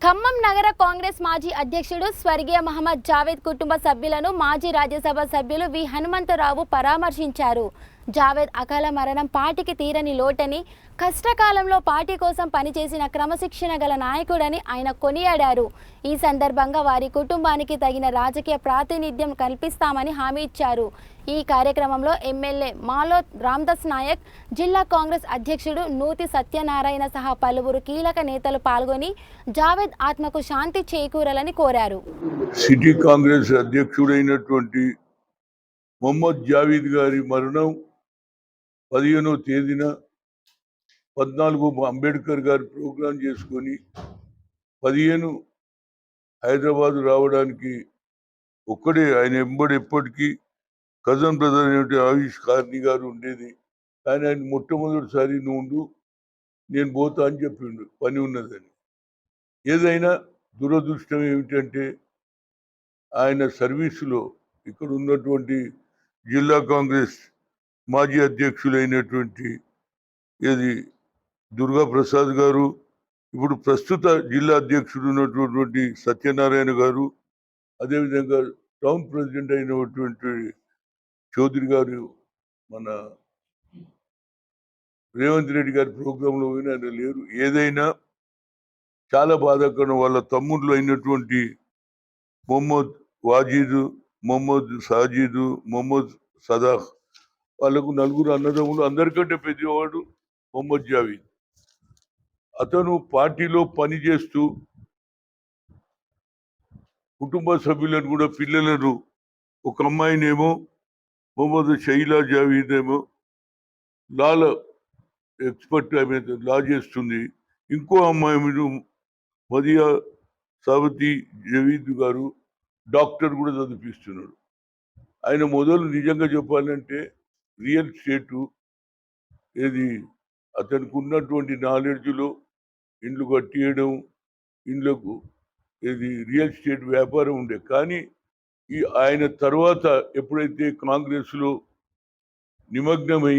ఖమ్మం నగర కాంగ్రెస్ మాజీ అధ్యక్షుడు స్వర్గీయ మహమ్మద్ జావేద్ కుటుంబ సభ్యులను మాజీ రాజ్యసభ సభ్యులు వి హనుమంతరావు పరామర్శించారు. జావేద్ అకాల మరణం పార్టీకి తీరని లోటని, కష్టకాలంలో పార్టీ కోసం పనిచేసిన క్రమశిక్షణ గల నాయకుడని ఆయన కొనియాడారు. ఈ సందర్భంగా వారి కుటుంబానికి తగిన రాజకీయ ప్రాతినిధ్యం కల్పిస్తామని హామీ ఇచ్చారు. ఈ కార్యక్రమంలో ఎమ్మెల్యే మాలో రామ్దాస్ నాయక్, జిల్లా కాంగ్రెస్ అధ్యక్షుడు నూతి సత్యనారాయణ సహా పలువురు కీలక నేతలు పాల్గొని జావేద్ ఆత్మకు శాంతి చేకూరాలని కోరారు. సిటీ కాంగ్రెస్ అధ్యక్షుడైనటువంటి మొహమ్మద్ జావేద్ గారి మరణం 15వ తేదీన 14 అంబేద్కర్ గారి ప్రోగ్రాం చేసుకొని 15 హైదరాబాద్ రావడానికి ఒక్కడే ఆయన ఎంబడి ఎప్పటికీ కజన్ బ్రదర్ అయినటువంటి ఆయుష్ కార్ని గారు ఉండేది. కానీ ఆయన మొట్టమొదటిసారి నువ్వు నేను పోతా అని చెప్పిండు, పని ఉన్నదని. ఏదైనా దురదృష్టం ఏమిటంటే ఆయన సర్వీసులో ఇక్కడ ఉన్నటువంటి జిల్లా కాంగ్రెస్ మాజీ అధ్యక్షులైనటువంటి ఏది దుర్గా ప్రసాద్ గారు, ఇప్పుడు ప్రస్తుత జిల్లా అధ్యక్షుడు ఉన్నటువంటి సత్యనారాయణ గారు, అదేవిధంగా టౌన్ ప్రెసిడెంట్ అయినటువంటి చౌదరి గారు, మన రేవంత్ రెడ్డి గారి ప్రోగ్రాంలో పోయినా ఆయన లేరు. ఏదైనా చాలా బాధాకరం. వాళ్ళ తమ్ముళ్ళు అయినటువంటి మొహమ్మద్ వాజీద్, మొహమ్మద్ సాజీద్, మొహమ్మద్ సదాహ్, వాళ్ళకు 4 అన్నదమ్ములు. అందరికంటే పెద్దవాడు మొహమ్మద్ జావేద్. అతను పార్టీలో పనిచేస్తూ కుటుంబ సభ్యులను కూడా, పిల్లలను, ఒక అమ్మాయినేమో మొహమ్మద్ షైలా జావేద్ ఏమో లాల ఎక్స్పర్ట్, ఆమె లా చేస్తుంది. ఇంకో అమ్మాయి మదియా సావతి జవీద్ గారు డాక్టర్ కూడా చదివిస్తున్నాడు. ఆయన మొదలు నిజంగా చెప్పాలంటే రియల్ ఎస్టేటు ఏది అతనికి ఉన్నటువంటి నాలెడ్జ్లో ఇండ్లు కట్టియడం, ఇండ్లకు ఏది రియల్ ఎస్టేట్ వ్యాపారం ఉండే. కానీ ఆయన తర్వాత ఎప్పుడైతే కాంగ్రెస్లో నిమగ్నమై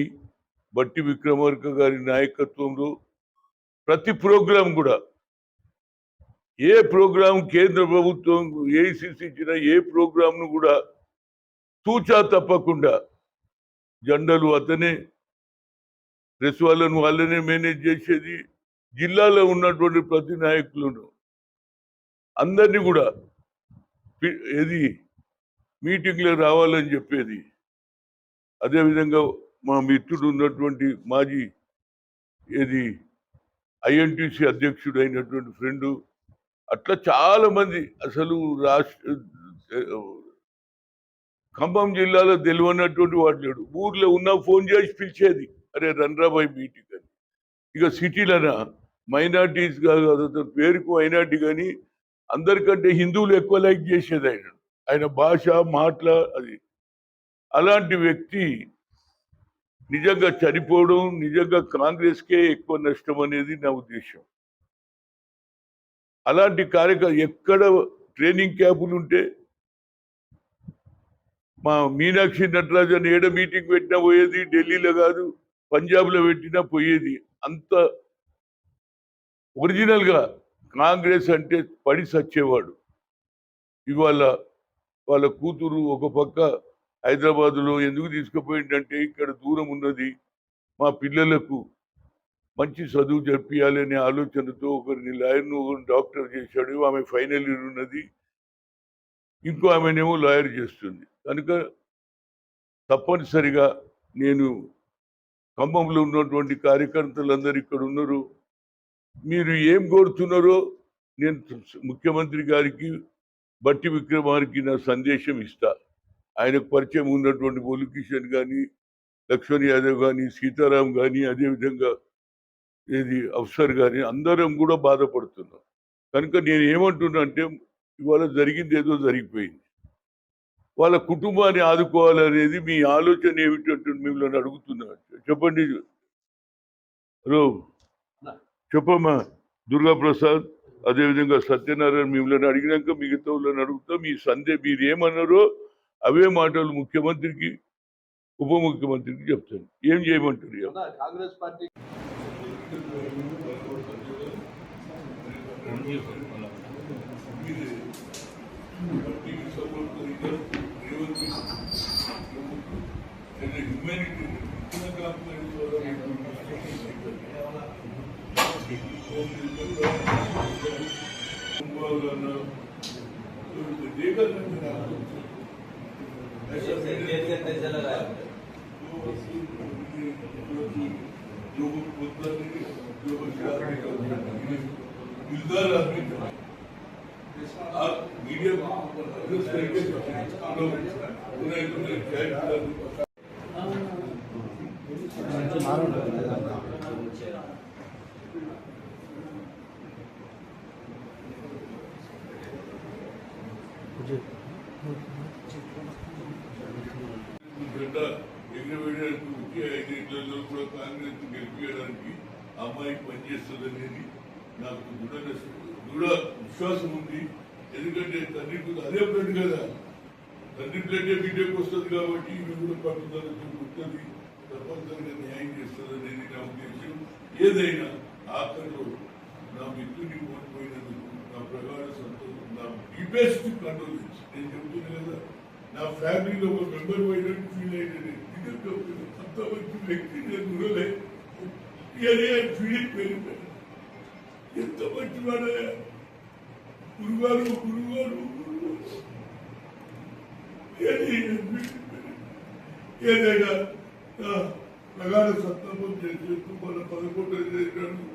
బట్టి విక్రమార్క గారి నాయకత్వంలో ప్రతి ప్రోగ్రాం కూడా, ఏ ప్రోగ్రాం కేంద్ర ప్రభుత్వం ఏఐసిసి ఇచ్చిన ఏ ప్రోగ్రాంను కూడా తూచా తప్పకుండా జెండాలు అతనే, ప్రెస్ వాళ్ళనే మేనేజ్ చేసేది. జిల్లాలో ఉన్నటువంటి ప్రతి నాయకులను అందరినీ కూడా ఏది మీటింగ్లో రావాలని చెప్పేది. అదేవిధంగా మా మిత్రుడు ఉన్నటువంటి మాజీ ఏది ఐఎన్టీసీ అధ్యక్షుడు అయినటువంటి ఫ్రెండు, అట్లా చాలా మంది. అసలు ఖమ్మం జిల్లాలో తెలియనటువంటి వాడు లేడు. ఊర్లో ఉన్న ఫోన్ చేసి పిలిచేది, అరే రణరాబాయ్ మీటింగ్ అని. ఇక సిటీలన మైనార్టీస్ కాదు, అతని పేరుకు మైనార్టీ, కానీ అందరికంటే హిందువులు ఎక్కువ లైక్ చేసేది ఆయన భాష, మాటల అది. అలాంటి వ్యక్తి నిజంగా చనిపోవడం నిజంగా కాంగ్రెస్కే ఎక్కువ నష్టం అనేది నా ఉద్దేశం. అలాంటి ఎక్కడ ట్రైనింగ్ క్యాంపులు ఉంటే మా మీనాక్షి నటరాజన్ ఏడ మీటింగ్ పెట్టినా పోయేది, ఢిల్లీలో కాదు పంజాబ్లో పెట్టినా పోయేది. అంత ఒరిజినల్గా కాంగ్రెస్ అంటే పడి సచ్చేవాడు. ఇవాళ వాళ్ళ కూతురు ఒక పక్క హైదరాబాదులో ఎందుకు తీసుకుపోయిందంటే, ఇక్కడ దూరం ఉన్నది, మా పిల్లలకు మంచి చదువు జరిపించాలనే ఆలోచనతో ఒకరిని లాయర్ను, ఒకరిని డాక్టర్ చేశాడు. ఆమె ఫైనల్ ఇయర్ ఉన్నది, ఇంకో ఆమెనేమో లాయర్ చేస్తుంది. కనుక తప్పనిసరిగా నేను ఖమ్మంలో ఉన్నటువంటి కార్యకర్తలందరూ ఇక్కడ ఉన్నారు, మీరు ఏం కోరుతున్నారో నేను ముఖ్యమంత్రి గారికి, బట్టి విక్రమార్కి నా సందేశం ఇస్తా. ఆయనకు పరిచయం ఉన్నటువంటి మురళీకృష్ణ కానీ, లక్ష్మణ్ యాదవ్ కానీ, సీతారాం కానీ, అదేవిధంగా ఏది అఫ్సర్ కానీ, అందరం కూడా బాధపడుతున్నాం. కనుక నేను ఏమంటున్నా అంటే, ఇవాళ జరిగింది ఏదో జరిగిపోయింది, వాళ్ళ కుటుంబాన్ని ఆదుకోవాలనేది మీ ఆలోచన ఏమిటంటే మిమ్మల్ని అడుగుతున్నా. చెప్పండి. హలో చెప్పమ్మా. దుర్గా ప్రసాద్, అదేవిధంగా సత్యనారాయణ, మిమ్మల్ని అడిగినాక మిగతా వాళ్ళని అడుగుతా. మీరు ఏమన్నారో అవే మాటలు ముఖ్యమంత్రికి, ఉప ముఖ్యమంత్రికి చెప్తాను. ఏం చేయమంటారు? కాంగ్రెస్ పార్టీ पार्टी की सपोर्ट करेगा रेवंत ह्यूमैनिटी इतना काम करने वाला देखा कैसे लगा जो दिलदार आदमी आप मीडिया जिस तरीके से కూడా కాంగ్రెస్ గెలిపించడానికి అమ్మాయి పనిచేస్తుందనేది నాకు దృఢ విశ్వాసం ఉంది. ఎందుకంటే తండ్రికి అదే బ్లడ్ కదా, తండ్రి బ్లడ్ బిడ్డకు వస్తుంది కాబట్టి ఇవి కూడా పట్టుదలతో ఉంటుంది, తప్పనిసరిగా న్యాయం చేస్తుంది అనేది నా ఉద్దేశం. ఏదైనా ఆఖరిలో నా మిత్రుని కోల్పోయినందుకు నా ప్రగాఢ సంతోషం, నా డీపెస్ట్ కండోలెన్స్. నేను చెప్తున్నా కదా, నా ఫ్యామిలీలో ఒక మెంబర్ అయినట్టు ఫీల్ అయినది. అంత మంచి వ్యక్తి నేను గురలే ఫీలింగ్ పెరిగిపోయాను. ఎంత మంచి వాడయా, గురుగారు గురుగారు ఏదైనా ప్రగాఢ సంతాపం చేసేందుకు మన 11